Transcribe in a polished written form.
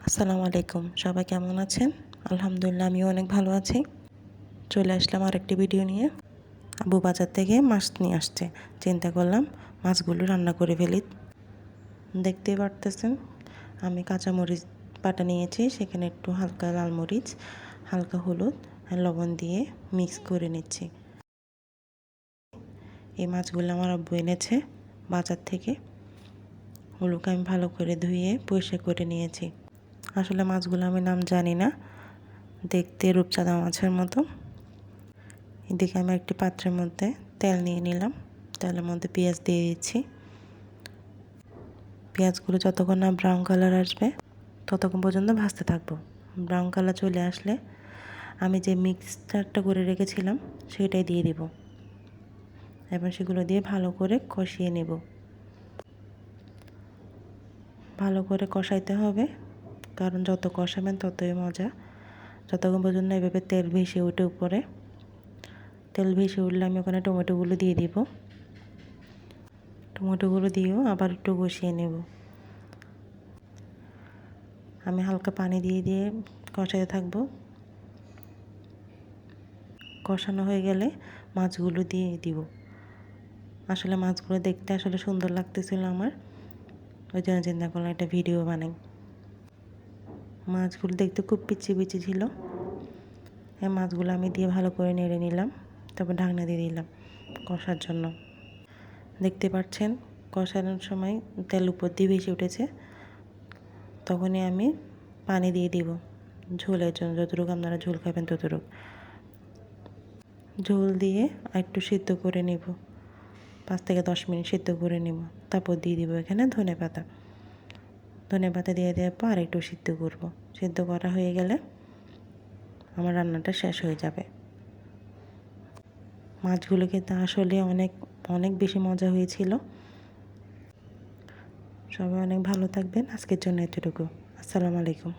আসসালামু আলাইকুম। সবাই কেমন আছেন? আলহামদুলিল্লাহ আমিও অনেক ভালো আছি। চলে আসলাম আরেকটি ভিডিও নিয়ে। আব্বু বাজার থেকে মাছ নিয়ে আসছে। চিন্তা করলাম মাছগুলো রান্না করে ফেলি। দেখতেই পারতেছেন আমি কাঁচামরিচ বাটা নিয়েছি, সেখানে একটু হালকা লাল মরিচ, হালকা হলুদ আর লবণ দিয়ে মিক্স করে নিচ্ছি। এই মাছগুলো আমার আব্বু এনেছে বাজার থেকে। ওগুলোকে আমি ভালো করে ধুয়ে পরিষ্কার করে নিয়েছি। আসলে মাছগুলো আমি নাম জানি না, দেখতে রূপচাঁদা মাছের মতো। এদিকে আমি একটি পাত্রের মধ্যে তেল নিয়ে নিলাম। তেলের মধ্যে পেঁয়াজ দিয়ে দিচ্ছি। পেঁয়াজগুলো যতক্ষণ না ব্রাউন কালার আসবে ততক্ষণ পর্যন্ত ভাজতে থাকবো। ব্রাউন কালার চলে আসলে আমি যে মিক্সচারটা করে রেখেছিলাম সেটাই দিয়ে দিব। এবার সেগুলো দিয়ে ভালো করে কষিয়ে নেব। ভালো করে কষাইতে হবে, কারণ যত কষাবেন ততই মজা। যতক্ষণ পর্যন্ত এভাবে তেল ভেসে ওঠে উপরে, তেল ভেসে উঠলে আমি ওখানে টমেটোগুলো দিয়ে দিব। টমেটোগুলো দিয়েও আবার একটু কষিয়ে নেব। আমি হালকা পানি দিয়ে দিয়ে কষাতে থাকবো। কষানো হয়ে গেলে মাছগুলো দিয়ে দিব। আসলে মাছগুলো দেখতে আসলে সুন্দর লাগতেছিল আমার, ওই জন্য চিন্তা করলাম একটা ভিডিও বানাই। মাছগুলো দেখতে খুব পিচ্ছি পিচ্ছি ছিল। এই মাছগুলো আমি দিয়ে ভালো করে নেড়ে নিলাম, তারপর ঢাকনা দিয়ে দিলাম কষার জন্য। দেখতে পাচ্ছেন কষানোর সময় তেল উপর দিয়ে ভেসে উঠেছে। তখনই আমি পানি দিয়ে দিব ঝোলের জন্য, যতটুকু আপনারা ঝোল খাবেন ততটুকু। ঝোল দিয়ে একটু সিদ্ধ করে নেব, 5 থেকে 10 মিনিট সিদ্ধ করে নেব। তারপর দিয়ে দিব এখানে ধনেপাতা। ধনেপাতা দিয়ে দেওয়ার পর একটু সিদ্ধ করব। সিদ্ধ করা হয়ে গেলে আমার রান্নাটা শেষ হয়ে যাবে। মাছগুলো খেতে আসলে অনেক অনেক বেশি মজা হয়েছিল। সবাই অনেক ভালো থাকবেন। আজকের জন্য এতটুকু। আসসালামু আলাইকুম।